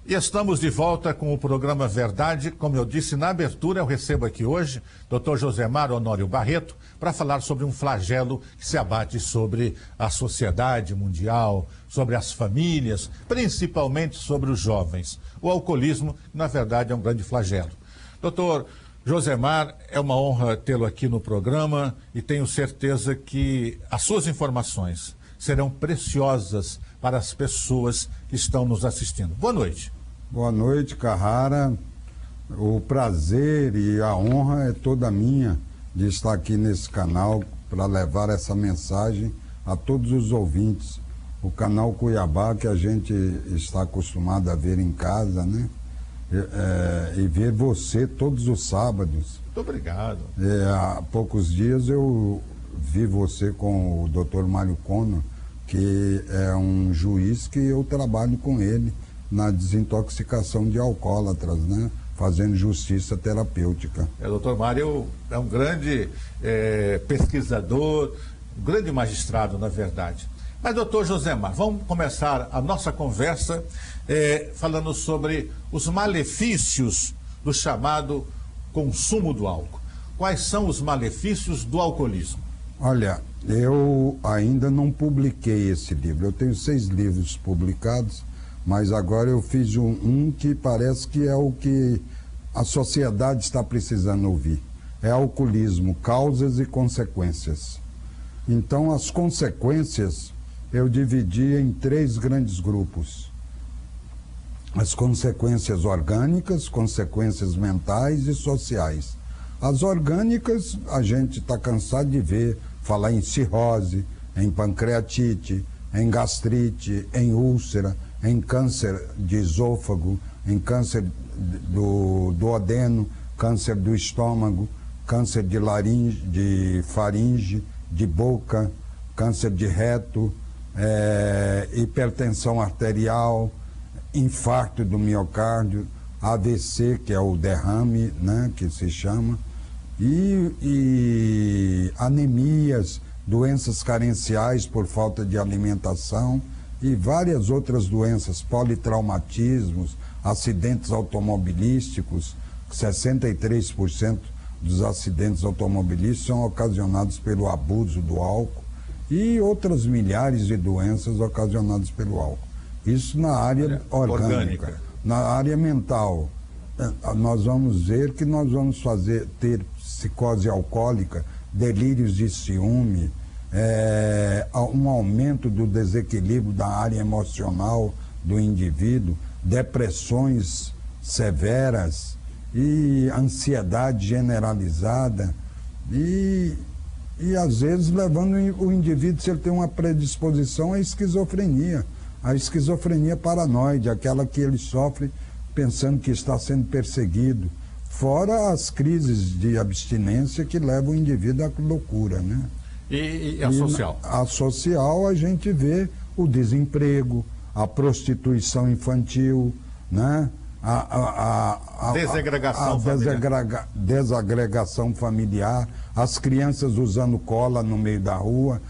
E estamos de volta com o programa Verdade. Como eu disse na abertura, eu recebo aqui hoje Dr. Josemar Honório Barreto para falar sobre um flagelo que se abate sobre a sociedade mundial, sobre as famílias, principalmente sobre os jovens. O alcoolismo, na verdade, é um grande flagelo. Doutor Josemar, é uma honra tê-lo aqui no programa e tenho certeza que as suas informações serão preciosas para as pessoas que estão nos assistindo. Boa noite. Boa noite, Carrara. O prazer e a honra é toda minha de estar aqui nesse canal para levar essa mensagem a todos os ouvintes. O canal Cuiabá, que a gente está acostumado a ver em casa, né? E ver você todos os sábados. Muito obrigado. Há poucos dias eu vi você com o Dr. Mário Connor, que é um juiz que eu trabalho com ele na desintoxicação de alcoólatras, né? Fazendo justiça terapêutica. O doutor Mário é um grande pesquisador, um grande magistrado, na verdade. Mas, doutor Josemar, vamos começar a nossa conversa falando sobre os malefícios do chamado consumo do álcool. Quais são os malefícios do alcoolismo? Olha, eu ainda não publiquei esse livro. Eu tenho 6 livros publicados, mas agora eu fiz um que parece que é o que a sociedade está precisando ouvir. É alcoolismo, causas e consequências. Então, as consequências eu dividi em 3 grandes grupos. As consequências orgânicas, consequências mentais e sociais. As orgânicas, a gente está cansado de ver, falar em cirrose, em pancreatite, em gastrite, em úlcera, em câncer de esôfago, em câncer do duodeno, câncer do estômago, câncer de laringe, de faringe, de boca, câncer de reto, hipertensão arterial, infarto do miocárdio, AVC, que é o derrame, né, que se chama, e anemias, doenças carenciais por falta de alimentação e várias outras doenças, politraumatismos, acidentes automobilísticos. 63% dos acidentes automobilísticos são ocasionados pelo abuso do álcool e outras milhares de doenças ocasionadas pelo álcool. Isso na área orgânica. Na área mental, nós vamos ver que nós vamos ter psicose alcoólica, delírios de ciúme, um aumento do desequilíbrio da área emocional do indivíduo, depressões severas e ansiedade generalizada e às vezes levando o indivíduo, se ele tem uma predisposição, à esquizofrenia. A esquizofrenia paranoide, aquela que ele sofre pensando que está sendo perseguido. Fora as crises de abstinência que levam o indivíduo à loucura, né? E a social? A social, a gente vê o desemprego, a prostituição infantil, né? Desagregação familiar, as crianças usando cola no meio da rua,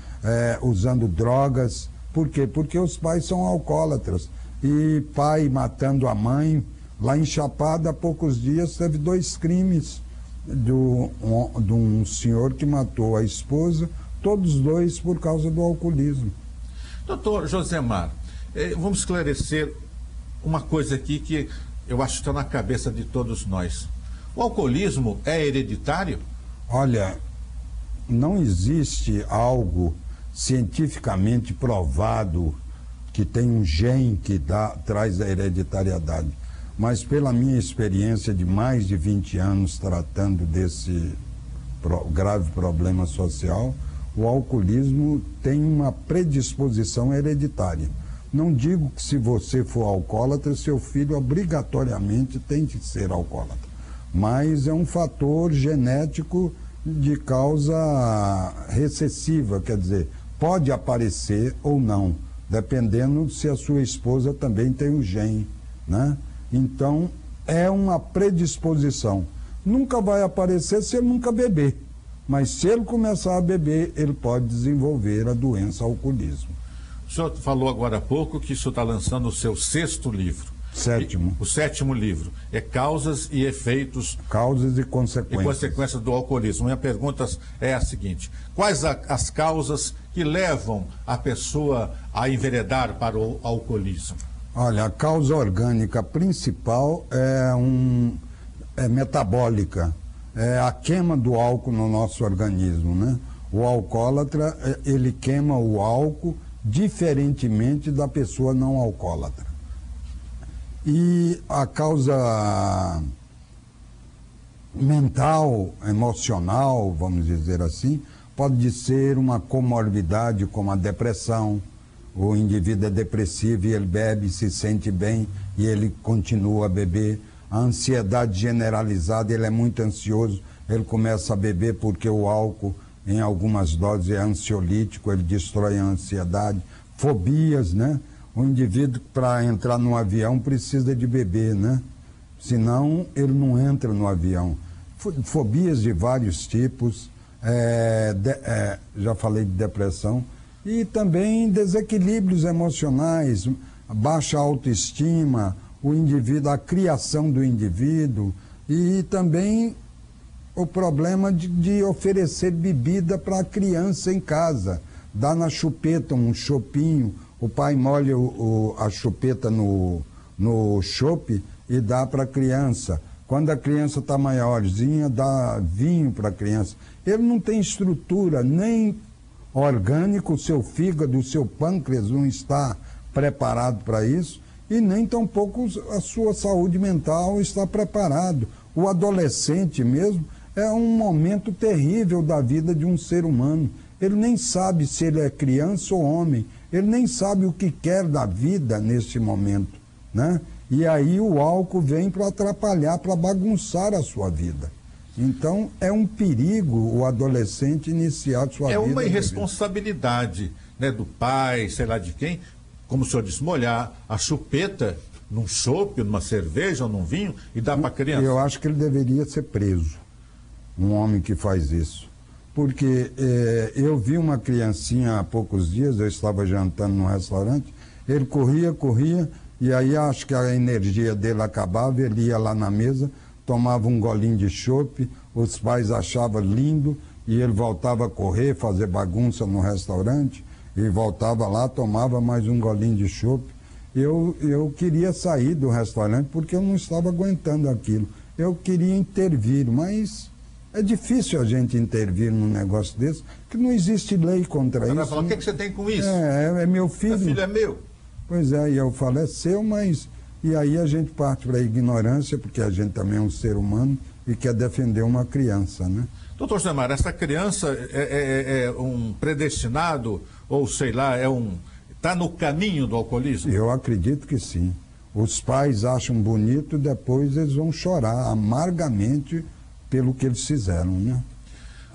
usando drogas. Por quê? Porque os pais são alcoólatras. E pai matando a mãe. Lá em Chapada, há poucos dias, teve 2 crimes de um senhor que matou a esposa, todos 2 por causa do alcoolismo. Doutor Josemar, vamos esclarecer uma coisa aqui que eu acho que está na cabeça de todos nós. O alcoolismo é hereditário? Olha, não existe algo cientificamente provado que tem um gene que traz a hereditariedade. Mas pela minha experiência de mais de 20 anos tratando desse grave problema social, o alcoolismo tem uma predisposição hereditária. Não digo que se você for alcoólatra, seu filho obrigatoriamente tem que ser alcoólatra. Mas é um fator genético de causa recessiva, quer dizer, pode aparecer ou não, dependendo se a sua esposa também tem o gene, né? Então, é uma predisposição. Nunca vai aparecer se ele nunca beber, mas se ele começar a beber, ele pode desenvolver a doença alcoolismo. O senhor falou agora há pouco que o senhor está lançando o seu 6º livro. Sétimo. O sétimo livro é Causas e Efeitos. Causas e Consequências. E consequências do alcoolismo. Minha pergunta é a seguinte: quais as causas que levam a pessoa a enveredar para o alcoolismo? Olha, a causa orgânica principal é metabólica, é a queima do álcool no nosso organismo, né? O alcoólatra, ele queima o álcool diferentemente da pessoa não alcoólatra. E a causa mental, emocional, vamos dizer assim, pode ser uma comorbidade como a depressão. O indivíduo é depressivo e ele bebe, se sente bem e ele continua a beber. A ansiedade generalizada, ele é muito ansioso, ele começa a beber porque o álcool, em algumas doses, é ansiolítico, ele destrói a ansiedade. Fobias, né? O indivíduo, para entrar no avião, precisa de beber, né? Senão, ele não entra no avião. Fobias de vários tipos, já falei de depressão, e também desequilíbrios emocionais, baixa autoestima, o indivíduo, a criação do indivíduo, e também o problema de oferecer bebida para a criança em casa. Dá na chupeta um chopinho, o pai molha a chupeta no chope e dá para a criança. Quando a criança está maiorzinha, dá vinho para a criança. Ele não tem estrutura nem orgânico, o seu fígado, o seu pâncreas não está preparado para isso, e nem tampouco a sua saúde mental está preparado. O adolescente mesmo é um momento terrível da vida de um ser humano. Ele nem sabe se ele é criança ou homem, ele nem sabe o que quer da vida neste momento, né? E aí o álcool vem para atrapalhar, para bagunçar a sua vida. Então é um perigo o adolescente iniciar sua vida. É uma irresponsabilidade, né, do pai, sei lá de quem, como o senhor disse, molhar a chupeta num chope, numa cerveja ou num vinho e dar para a criança. Eu acho que ele deveria ser preso, um homem que faz isso. Porque eu vi uma criancinha há poucos dias, eu estava jantando num restaurante, ele corria, e aí acho que a energia dele acabava, ele ia lá na mesa, tomava um golinho de chope, os pais achavam lindo, e ele voltava a correr, fazer bagunça no restaurante, e voltava lá, tomava mais um golinho de chope. Eu queria sair do restaurante porque eu não estava aguentando aquilo. Eu queria intervir, mas é difícil a gente intervir num negócio desse, que não existe lei contra isso. Vai falar, o que você tem com isso? É meu filho. Meu filho é meu. Pois é, e eu falo, é seu, mas... E aí a gente parte para a ignorância, porque a gente também é um ser humano e quer defender uma criança, né? Doutor Josemar, essa criança é um predestinado, ou sei lá, está no caminho do alcoolismo? Eu acredito que sim. Os pais acham bonito, depois eles vão chorar amargamente pelo que eles fizeram, né?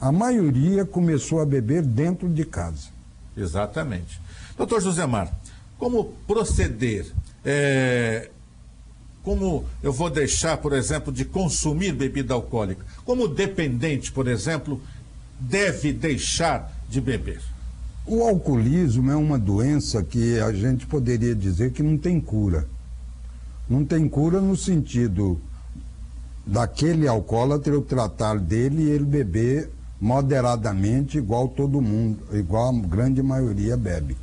A maioria começou a beber dentro de casa. Exatamente. Doutor Josemar, como proceder? Como eu vou deixar, por exemplo, de consumir bebida alcoólica? Como o dependente, por exemplo, deve deixar de beber? O alcoolismo é uma doença que a gente poderia dizer que não tem cura. Não tem cura no sentido daquele alcoólatra eu tratar dele e ele beber moderadamente, igual todo mundo, igual a grande maioria bebe.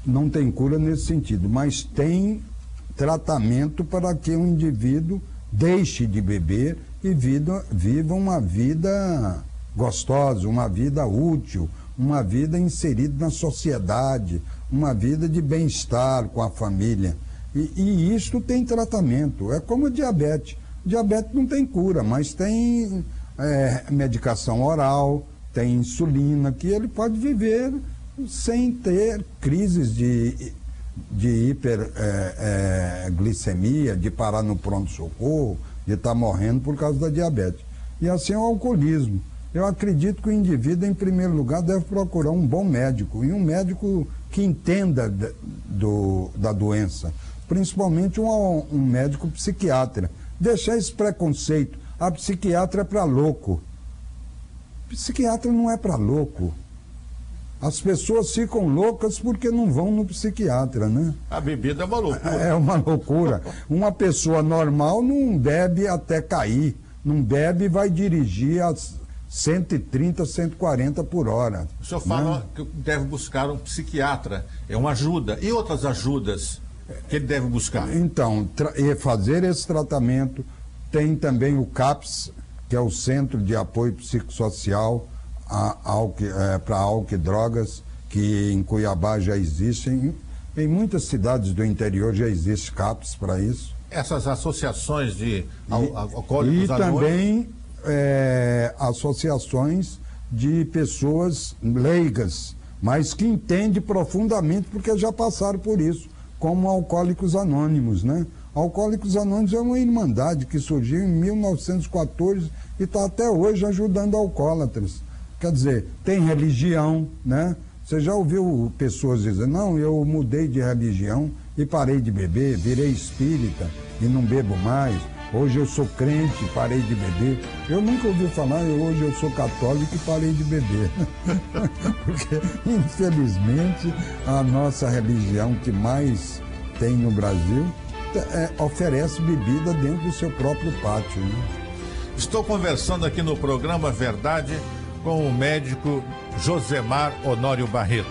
Não tem cura nesse sentido, mas tem tratamento para que o indivíduo deixe de beber e viva uma vida gostosa, uma vida útil, uma vida inserida na sociedade, uma vida de bem-estar com a família. E isto tem tratamento, é como a diabetes. Diabetes não tem cura, mas tem medicação oral, tem insulina, que ele pode viver sem ter crises de hiperglicemia, de parar no pronto-socorro, de estar morrendo por causa da diabetes. E assim é o alcoolismo. Eu acredito que o indivíduo, em primeiro lugar, deve procurar um bom médico, e um médico que entenda da doença, principalmente um médico psiquiatra. Deixar esse preconceito. A psiquiatra é para louco. Psiquiatra não é para louco. As pessoas ficam loucas porque não vão no psiquiatra, né? A bebida é uma loucura. É uma loucura. Uma pessoa normal não bebe até cair. Não bebe e vai dirigir a 130, 140 por hora. O senhor fala que deve buscar um psiquiatra, é uma ajuda. E outras ajudas que ele deve buscar? Então, fazer esse tratamento. Tem também o CAPS, que é o Centro de Apoio Psicossocial para álcool e drogas, que em Cuiabá já existem. Em muitas cidades do interior já existe CAPS para isso. Essas associações de alcoólicos anônimos. E também associações de pessoas leigas, mas que entendem profundamente porque já passaram por isso, como Alcoólicos Anônimos, né? Alcoólicos Anônimos é uma irmandade que surgiu em 1914 e está até hoje ajudando alcoólatras. Quer dizer, tem religião, né? Você já ouviu pessoas dizendo, não, eu mudei de religião e parei de beber, virei espírita e não bebo mais. Hoje eu sou crente, parei de beber. Eu nunca ouvi falar, hoje eu sou católico e parei de beber. Porque, infelizmente, a nossa religião que mais tem no Brasil oferece bebida dentro do seu próprio pátio, né? Estou conversando aqui no programa Verdade com o médico Josemar Honório Barreto.